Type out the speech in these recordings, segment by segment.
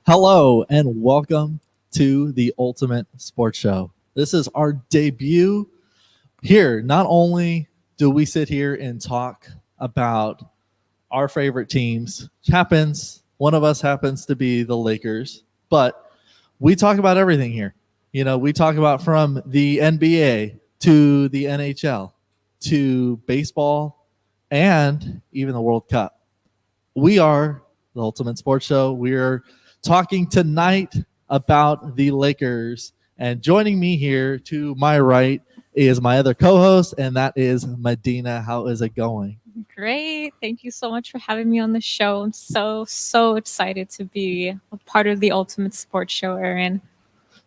Hello and welcome to the Ultimate Sports Show. This is our debut here. Not only do we sit here and talk about our favorite teams, one of us happens to be the Lakers, but we talk about everything here. You know, we talk about from the NBA to the NHL to baseball and even the World Cup. We are the Ultimate Sports Show. We're talking tonight about the Lakers. And joining me here to my right is my other co-host, and that is Medina. How is it going? Great. Thank you so much for having me on the show. I'm so excited to be a part of the Ultimate Sports Show, Aaron.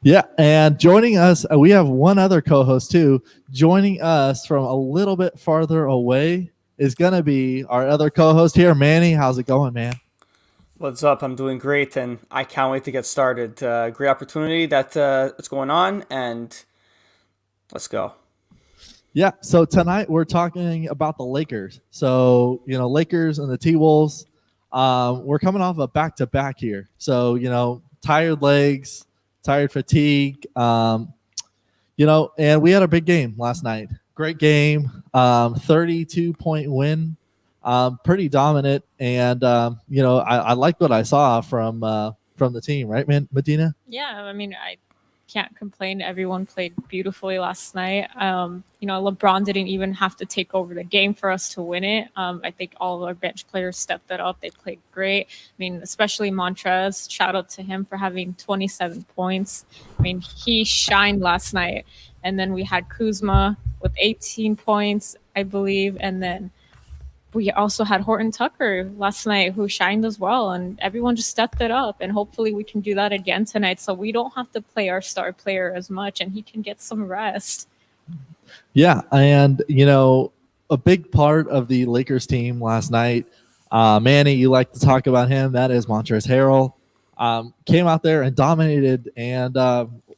Yeah, and joining us, we have one other co-host too. Joining us from a little bit farther away is going to be our other co-host here, Manny. How's it going, man? What's up? I'm doing great, and I can't wait to get started. Great opportunity that's going on, and let's go. Yeah, so tonight we're talking about the Lakers. So, you know, Lakers and the T-Wolves, we're coming off a back-to-back here. So, you know, tired legs, tired fatigue, and we had a big game last night. Great game, 32-point win. Pretty dominant, and I like what I saw from the team, right, Medina? Yeah, I mean, I can't complain. Everyone played beautifully last night. LeBron didn't even have to take over the game for us to win it. I think all of our bench players stepped it up. They played great. I mean, especially Montrez. Shout out to him for having 27 points. I mean, he shined last night. And then we had Kuzma with 18 points, I believe, and then we also had Horton Tucker last night who shined as well, and everyone just stepped it up, and hopefully we can do that again tonight so we don't have to play our star player as much and he can get some rest. Yeah, and, a big part of the Lakers team last night, Manny, you like to talk about him, that is Montrezl Harrell, came out there and dominated, and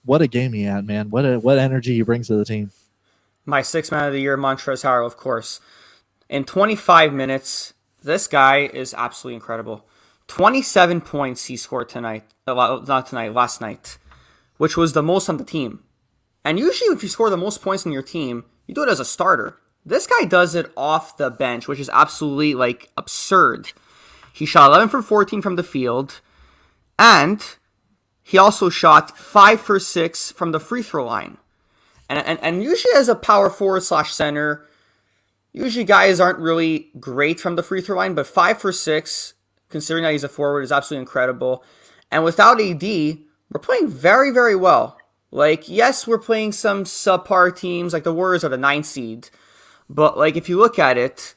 what a game he had, man. What energy he brings to the team. My sixth man of the year, Montrezl Harrell, of course. In 25 minutes, this guy is absolutely incredible. 27 points he scored last night, which was the most on the team. And usually if you score the most points on your team, you do it as a starter. This guy does it off the bench, which is absolutely, absurd. He shot 11 for 14 from the field, and he also shot 5 for 6 from the free throw line. And usually as a power forward / center, usually guys aren't really great from the free throw line, but 5 for 6, considering that he's a forward, is absolutely incredible. And without AD, we're playing very, very well. Yes, we're playing some subpar teams, like the Warriors are the 9th seed. But, if you look at it,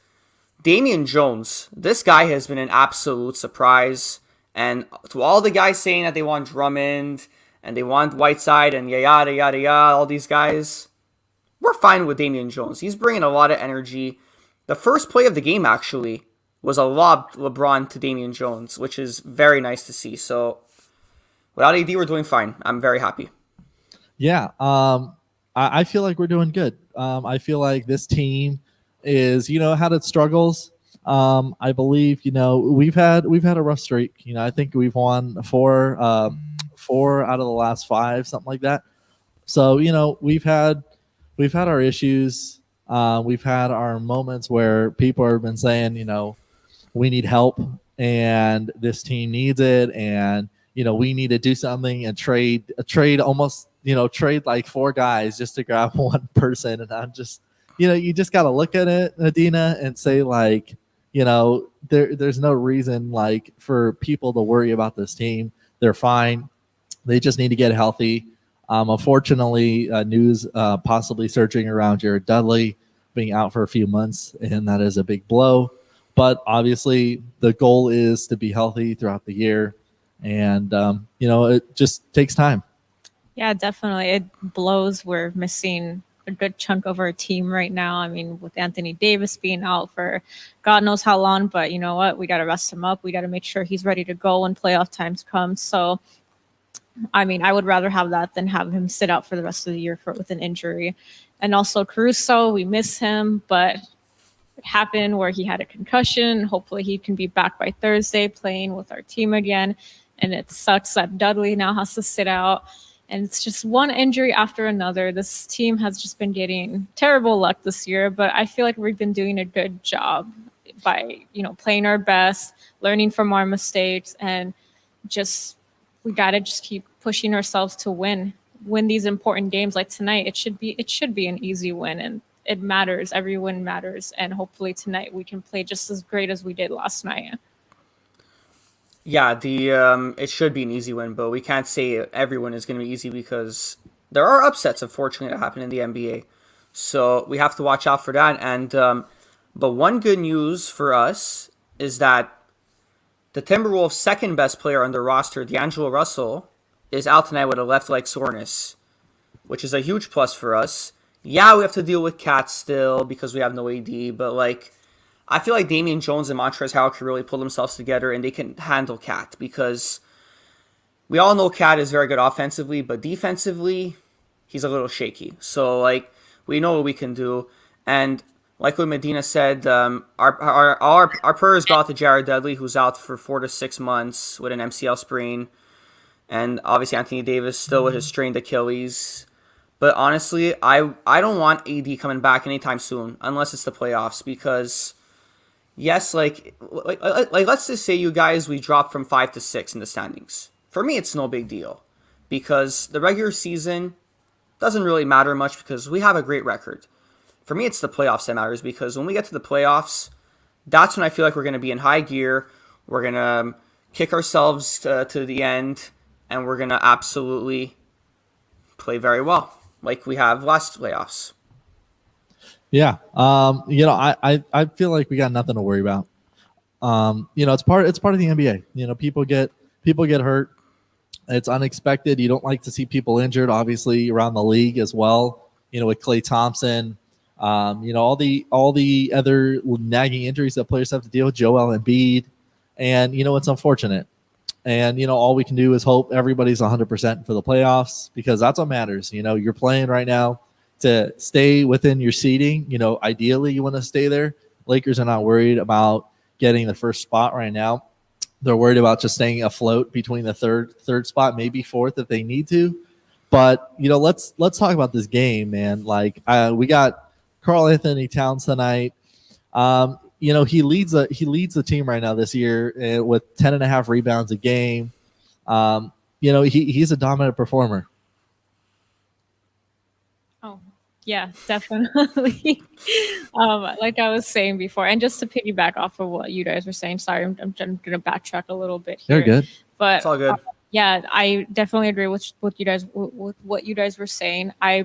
Damian Jones, this guy has been an absolute surprise. And to all the guys saying that they want Drummond and they want Whiteside and yada, yada, yada, all these guys, we're fine with Damian Jones. He's bringing a lot of energy. The first play of the game, actually, was a lob LeBron to Damian Jones, which is very nice to see. So, without AD, we're doing fine. I'm very happy. Yeah, I feel like we're doing good. I feel like this team is, had its struggles. I believe, we've had a rough streak. I think we've won four out of the last 5, something like that. So, we've had our issues. We've had our moments where people have been saying, we need help and this team needs it. And, we need to do something and trade almost trade like 4 guys just to grab one person. And I'm just, you just got to look at it, Adina, and say like, there's no reason like for people to worry about this team. They're fine. They just need to get healthy. Unfortunately, news possibly surging around Jared Dudley being out for a few months, and that is a big blow. But obviously, the goal is to be healthy throughout the year, and it just takes time. Yeah, definitely. It blows. We're missing a good chunk of our team right now. I mean, with Anthony Davis being out for God knows how long, but you know what? We got to rest him up. We got to make sure he's ready to go when playoff times come. So, I mean, I would rather have that than have him sit out for the rest of the year with an injury. And also Caruso, we miss him, but it happened where he had a concussion. Hopefully he can be back by Thursday playing with our team again. And it sucks that Dudley now has to sit out. And it's just one injury after another. This team has just been getting terrible luck this year, but I feel like we've been doing a good job by, playing our best, learning from our mistakes, and we got to just keep pushing ourselves to win these important games like tonight. It should be an easy win, and it matters. Every win matters, and hopefully tonight we can play just as great as we did last night. Yeah, it should be an easy win, but we can't say everyone is going to be easy because there are upsets, unfortunately, that happen in the NBA. So we have to watch out for that. And but one good news for us is that the Timberwolves' second best player on their roster, D'Angelo Russell, is out tonight with a left leg soreness, which is a huge plus for us. Yeah, we have to deal with Cat still because we have no AD, but I feel like Damian Jones and Montrezl Harrell can really pull themselves together and they can handle Cat because we all know Cat is very good offensively, but defensively, he's a little shaky. So, we know what we can do. And like what Medina said, our prayers go out to Jared Dudley, who's out for 4 to 6 months with an MCL sprain. And obviously Anthony Davis still with his strained Achilles. But honestly, I don't want AD coming back anytime soon, unless it's the playoffs, because yes, let's just say you guys, we dropped from 5 to 6 in the standings. For me, it's no big deal because the regular season doesn't really matter much because we have a great record. For me, it's the playoffs that matters because when we get to the playoffs, that's when I feel like we're going to be in high gear. We're going to kick ourselves to the end, and we're going to absolutely play very well like we have last playoffs. Yeah. I feel like we got nothing to worry about. It's part of the NBA. People get hurt. It's unexpected. You don't like to see people injured, obviously, around the league as well. With Klay Thompson, all the other nagging injuries that players have to deal with, Joel Embiid, and it's unfortunate. And all we can do is hope everybody's 100% for the playoffs because that's what matters. You're playing right now to stay within your seeding. Ideally you want to stay there. Lakers are not worried about getting the first spot right now. They're worried about just staying afloat between the third spot, maybe fourth if they need to. But let's talk about this game, man. We got Karl Anthony Towns tonight. He leads the team right now this year with 10.5 rebounds a game. He's a dominant performer. Oh, yeah, definitely. Like I was saying before, and just to piggyback off of what you guys were saying, sorry, I'm going to backtrack a little bit here. You're good. But it's all good. Yeah, I definitely agree with you guys with what you guys were saying. I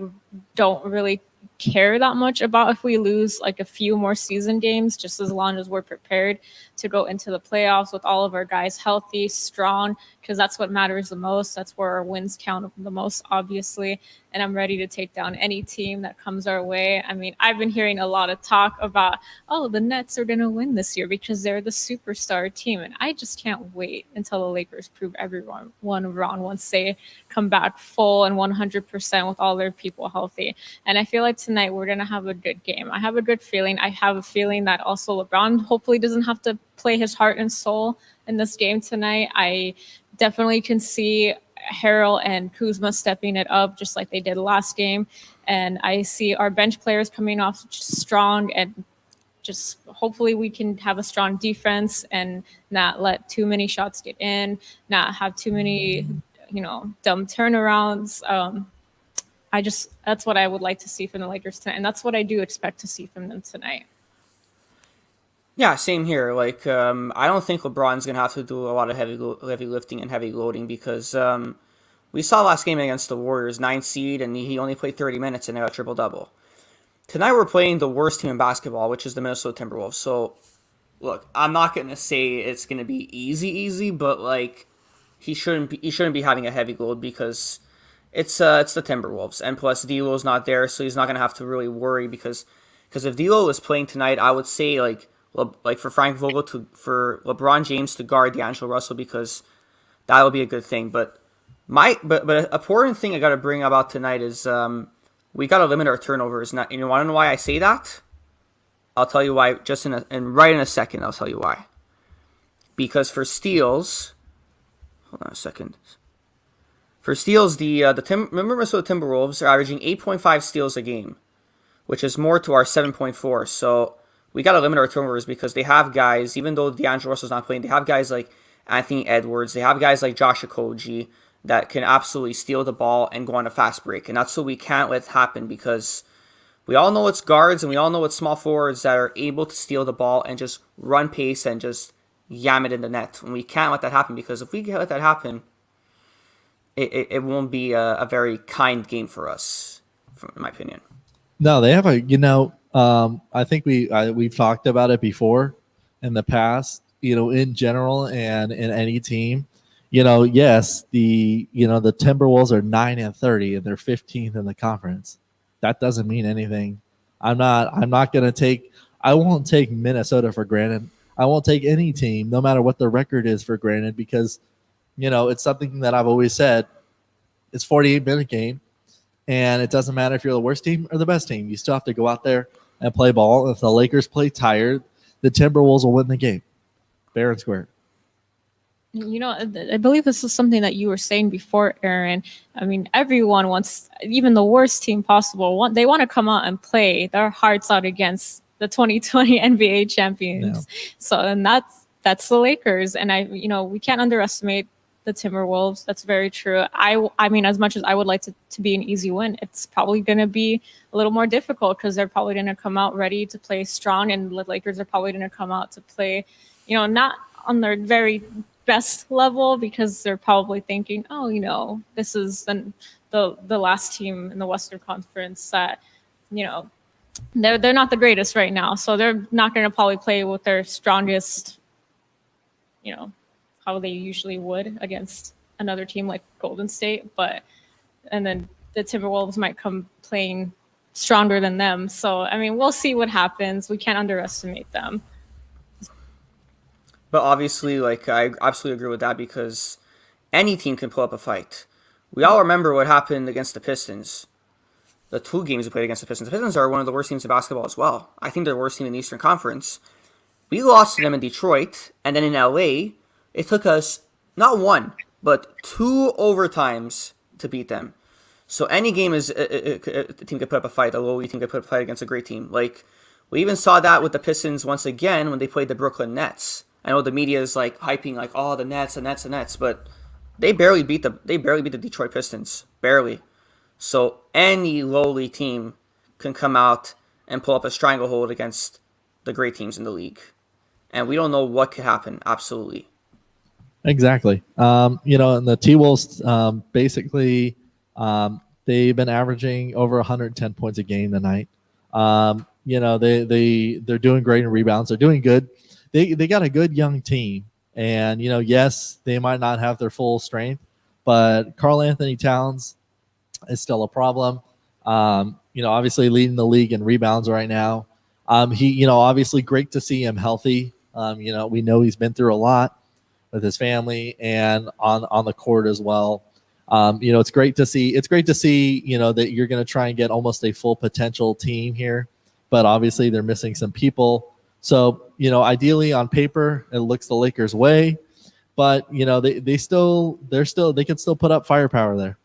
don't really care that much about if we lose a few more season games, just as long as we're prepared to go into the playoffs with all of our guys healthy, strong, because that's what matters the most. That's where our wins count the most, obviously. And I'm ready to take down any team that comes our way. I mean, I've been hearing a lot of talk about, the Nets are going to win this year because they're the superstar team. And I just can't wait until the Lakers prove everyone wrong once they come back full and 100% with all their people healthy. And I feel like tonight we're going to have a good game. I have a good feeling. I have a feeling that also LeBron hopefully doesn't have to play his heart and soul in this game tonight. I definitely can see Harrell and Kuzma stepping it up just like they did last game. And I see our bench players coming off strong, and just hopefully we can have a strong defense and not let too many shots get in, not have too many, dumb turnarounds. that's what I would like to see from the Lakers tonight, and that's what I do expect to see from them tonight. Yeah, same here. Like, I don't think LeBron's gonna have to do a lot of heavy lifting and heavy loading because we saw last game against the Warriors, 9 seed, and he only played 30 minutes and they got triple double. Tonight we're playing the worst team in basketball, which is the Minnesota Timberwolves. So, look, I'm not gonna say it's gonna be easy, but like, he shouldn't be having a heavy load because it's the Timberwolves, and plus D'Lo's not there, so he's not gonna have to really worry because if D'Lo is playing tonight, I would say like for Frank Vogel for LeBron James to guard D'Angelo Russell because that would be a good thing. But an important thing I got to bring about tonight is we got to limit our turnovers. Not, you want to know why I say that? I'll tell you why just in a second. I'll tell you why. Because for steals, hold on a second. For steals, remember Minnesota Timberwolves are averaging 8.5 steals a game, which is more to our 7.4. So we got to limit our turnovers because they have guys, even though D'Angelo Russell's not playing, they have guys like Anthony Edwards, they have guys like Josh Okogie that can absolutely steal the ball and go on a fast break. And that's what we can't let happen because we all know it's guards and we all know it's small forwards that are able to steal the ball and just run pace and just yam it in the net. And we can't let that happen because if we let that happen, it won't be a very kind game for us, in my opinion. No, they have I think we've talked about it before in the past, in general and in any team. Yes, the Timberwolves are 9-30 and they're 15th in the conference. That doesn't mean anything. I won't take Minnesota for granted. I won't take any team, no matter what the record is, for granted because, it's something that I've always said. It's 48-minute game, and it doesn't matter if you're the worst team or the best team. You still have to go out there and play ball. If the Lakers play tired, the Timberwolves will win the game, fair and square. I believe this is something that you were saying before, Aaron. I mean, everyone wants, even the worst team possible, they want to come out and play their hearts out against the 2020 NBA champions. Yeah. So, and that's the Lakers. And we can't underestimate the Timberwolves. That's very true. I mean, as much as I would like to be an easy win, it's probably going to be a little more difficult because they're probably going to come out ready to play strong, and the Lakers are probably going to come out to play, not on their very best level because they're probably thinking, this is the last team in the Western Conference that, they're not the greatest right now, so they're not going to probably play with their strongest, how they usually would against another team like Golden State, and then the Timberwolves might come playing stronger than them. So, I mean, we'll see what happens. We can't underestimate them. But obviously, I absolutely agree with that because any team can pull up a fight. We all remember what happened against the Pistons. The 2 games we played against the Pistons. The Pistons are one of the worst teams in basketball as well. I think they're the worst team in the Eastern Conference. We lost to them in Detroit, and then in LA, it took us not 1, but 2 overtimes to beat them. So any game is a team could put up a fight. A lowly team could put up a fight against a great team. We even saw that with the Pistons once again when they played the Brooklyn Nets. I know the media is hyping oh, the Nets, but they barely beat the Detroit Pistons, barely. So any lowly team can come out and pull up a stranglehold against the great teams in the league, and we don't know what could happen. Absolutely. Exactly. And the T-Wolves basically they've been averaging over 110 points a game tonight. They're doing great in rebounds. They're doing good. They got a good young team, and yes, they might not have their full strength, but Karl Anthony Towns is still a problem. Obviously leading the league in rebounds right now. He obviously great to see him healthy. We know he's been through a lot with his family and on the court as well. It's great to see. It's great to see that you're going to try and get almost a full potential team here, but obviously they're missing some people. So, ideally on paper, it looks the Lakers' way, but they can still put up firepower there.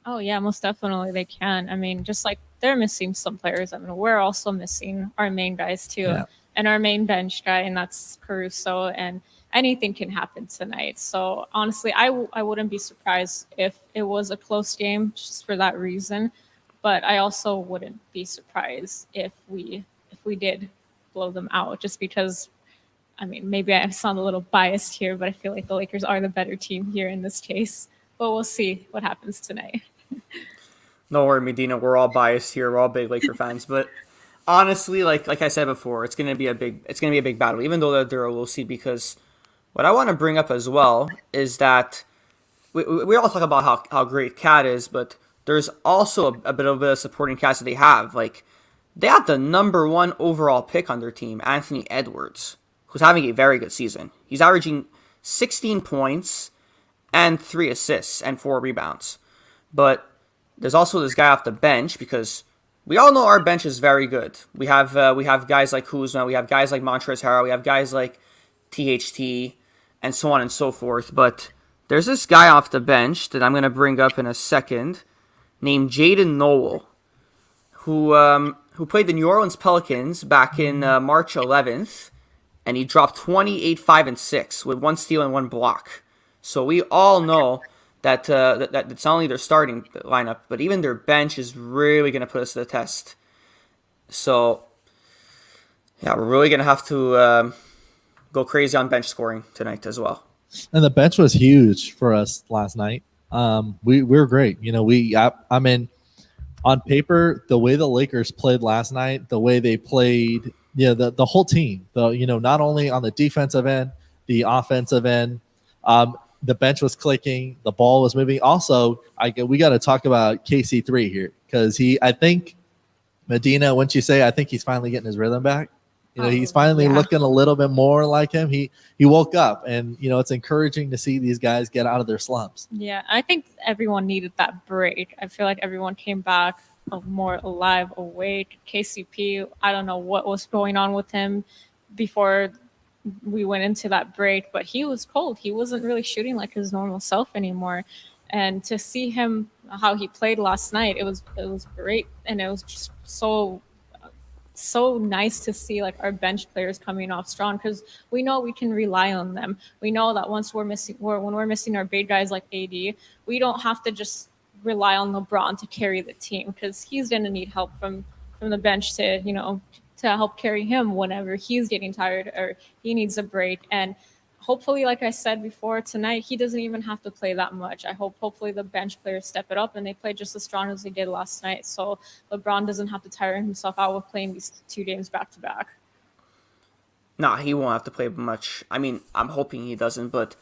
Oh yeah, most definitely they can. I mean, just like they're missing some players. I mean, we're also missing our main guys too, and our main bench guy, and that's Caruso. And anything can happen tonight. So honestly, I wouldn't be surprised if it was a close game just for that reason. But I also wouldn't be surprised if we did blow them out, just because. I mean, maybe I sound a little biased here, but I feel like the Lakers are the better team here in this case. But we'll see what happens tonight. No worry, Medina. We're all biased here. We're all big Laker fans, but honestly, like I said before, it's gonna be a big battle, even though they're a low seed. Because what I want to bring up as well is that we all talk about how great Cat is, but there's also a bit of a supporting cast that they have. Like, they have the number 1 overall pick on their team, Anthony Edwards, who's having a very good season. He's averaging 16 points and 3 assists and 4 rebounds. But there's also this guy off the bench, because we all know our bench is very good. We have guys like Kuzma, we have guys like Montrezl Harrell, we have guys like THT, and so on and so forth. But there's this guy off the bench that I'm going to bring up in a second, named Jaden Noel, who played the New Orleans Pelicans back in March 11th, and he dropped 28, 5, and 6 with 1 steal and 1 block. So we all know that it's not only their starting lineup, but even their bench is really going to put us to the test. So, yeah, we're really going to have to go crazy on bench scoring tonight as well. And the bench was huge for us last night. We were great. I mean, on paper, the way the Lakers played last night, the way they played, the whole team, not only on the defensive end, the offensive end, the bench was clicking, the ball was moving. Also, we got to talk about KC3 here, because I think Medina, wouldn't you say, I think he's finally getting his rhythm back. He's finally looking a little bit more like him. He woke up, and it's encouraging to see these guys get out of their slumps. Yeah, I think everyone needed that break. I feel like everyone came back more alive, awake. KCP, I don't know what was going on with him before we went into that break, but he was cold. He wasn't really shooting like his normal self anymore. And to see him, how he played last night, it was great, and it was just so nice to see like our bench players coming off strong, because we know we can rely on them. We know that when we're missing our big guys like AD, we don't have to just rely on LeBron to carry the team, because he's going to need help from the bench to help carry him whenever he's getting tired or he needs a break. And hopefully, like I said before, tonight he doesn't even have to play that much. Hopefully the bench players step it up and they play just as strong as they did last night, so LeBron doesn't have to tire himself out with playing these 2 games back to back. Nah, he won't have to play much. I mean, I'm hoping he doesn't, but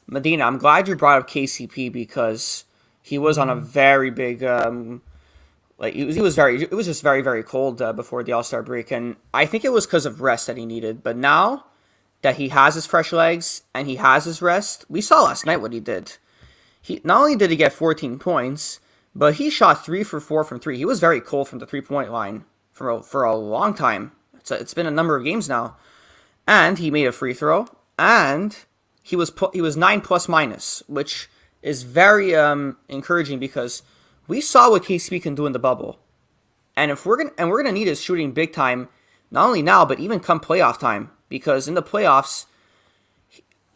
Medina, I'm glad you brought up KCP, because he was on a very big it was just very, very cold before the All-Star break, and I think it was because of rest that he needed. But now that he has his fresh legs and he has his rest, we saw last night what he did. He not only did he get 14 points, but he shot 3 for 4 from 3. He was very cold from the 3-point line for a long time. It's been a number of games now, and he made a free throw, and he was 9 plus minus, which is very encouraging, because we saw what KCP can do in the bubble, and we're gonna need his shooting big time, not only now but even come playoff time, because in the playoffs,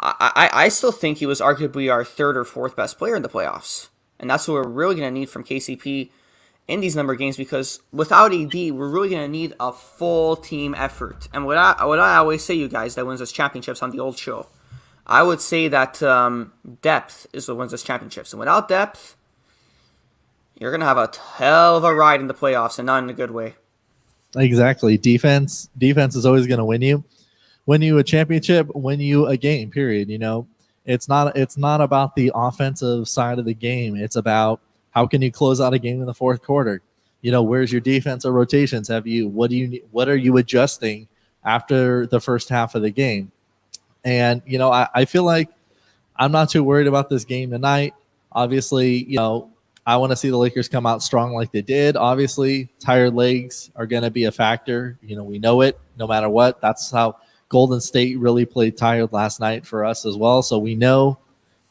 I still think he was arguably our 3rd or 4th best player in the playoffs, and that's what we're really gonna need from KCP in these number of games, because without AD, we're really gonna need a full team effort. And what I always say, you guys, that wins us championships on the old show, I would say that depth is what wins us championships, and without depth, you're going to have a hell of a ride in the playoffs, and not in a good way. Exactly. Defense is always going to win you a championship, win you a game, period. It's not about the offensive side of the game. It's about how can you close out a game in the fourth quarter? Where's your defensive rotations? What are you adjusting after the first half of the game? And, I feel like I'm not too worried about this game tonight. Obviously, I want to see the Lakers come out strong like they did. Obviously, tired legs are going to be a factor. We know it no matter what. That's how Golden State really played tired last night for us as well. So we know,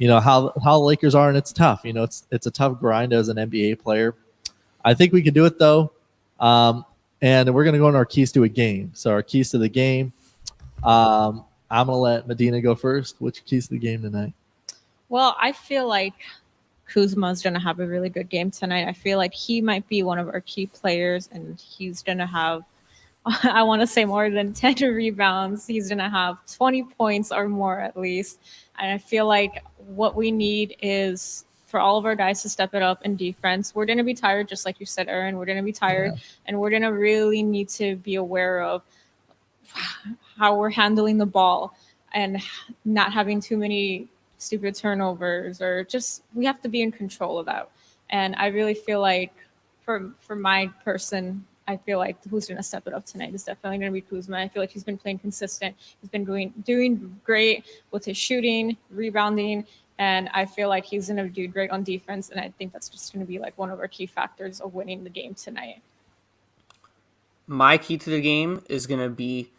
how the Lakers are, and it's tough. It's a tough grind as an NBA player. I think we can do it, though. And we're going to go on our keys to a game. So our keys to the game, I'm going to let Medina go first. What's your keys to the game tonight? Well, I feel like Kuzma's going to have a really good game tonight. I feel like he might be one of our key players, and he's going to have, I want to say, more than 10 rebounds. He's going to have 20 points or more at least. And I feel like what we need is for all of our guys to step it up in defense. We're going to be tired, just like you said, Aaron. We're going to be tired, and we're going to really need to be aware of how we're handling the ball and not having too many stupid turnovers, or just we have to be in control of that. And I really feel like for my person, I feel like who's going to step it up tonight is definitely going to be Kuzma. I feel like he's been playing consistent. He's been doing great with his shooting, rebounding, and I feel like he's going to do great on defense. And I think that's just going to be like one of our key factors of winning the game tonight. My key to the game is going to be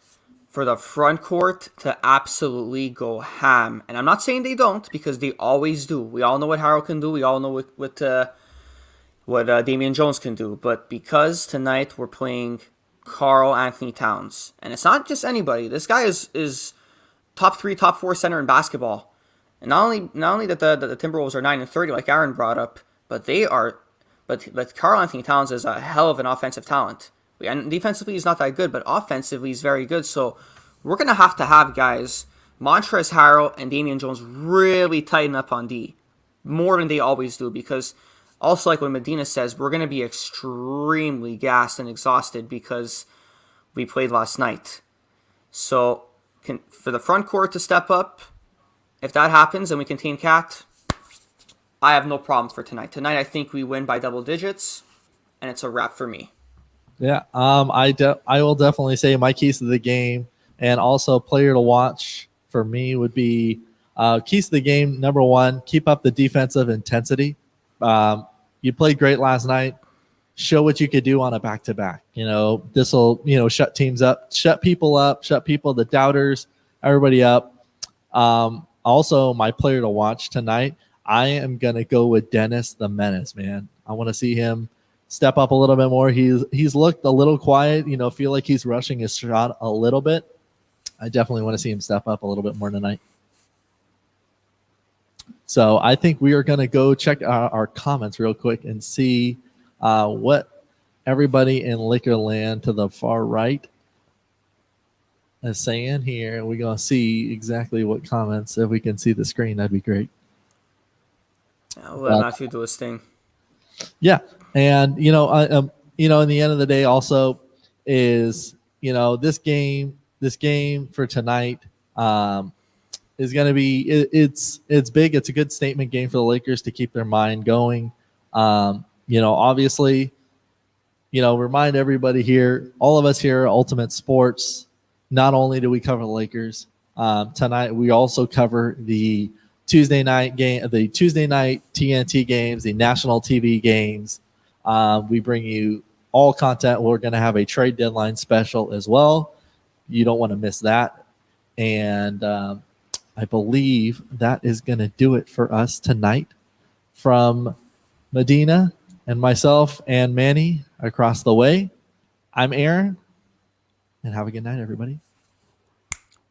for the front court to absolutely go ham. And I'm not saying they don't, because they always do. We all know what Harold can do. We all know what Damian Jones can do. But because tonight we're playing Karl Anthony Towns, and it's not just anybody. This guy is top 3, top 4 center in basketball. And not only that the Timberwolves are 9-30, like Aaron brought up, but Karl Anthony Towns is a hell of an offensive talent. And defensively, he's not that good, but offensively, he's very good. So we're going to have guys, Montrezl Harrell and Damian Jones, really tighten up on D, more than they always do. Because also, like what Medina says, we're going to be extremely gassed and exhausted because we played last night. So for the front court to step up, if that happens and we contain Cat, I have no problem for tonight. Tonight, I think we win by double digits, and it's a wrap for me. Yeah, I will definitely say my keys to the game, and also player to watch for me would be keys to the game. Number one, keep up the defensive intensity. You played great last night. Show what you could do on a back-to-back. This will shut teams up, shut people up, shut people, the doubters, everybody up. Also, my player to watch tonight, I am gonna go with Dennis the Menace. Man, I want to see him step up a little bit more. He's looked a little quiet, feel like he's rushing his shot a little bit. I definitely want to see him step up a little bit more tonight. So I think we are going to go check our comments real quick and see what everybody in Lakerland to the far right is saying here. We're going to see exactly what comments. If we can see the screen, that'd be great. I'll let Matthew do his thing. Yeah. And, in the end of the day also is, this game for tonight is going to be, it's big. It's a good statement game for the Lakers to keep their mind going. Obviously, remind everybody here, all of us here at Ultimate Sports, not only do we cover the Lakers tonight, we also cover the Tuesday night game, the Tuesday night TNT games, the national TV games. We bring you all content. We're going to have a trade deadline special as well. You don't want to miss that. And I believe that is going to do it for us tonight. From Medina and myself and Manny across the way, I'm Aaron. And have a good night, everybody.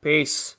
Peace.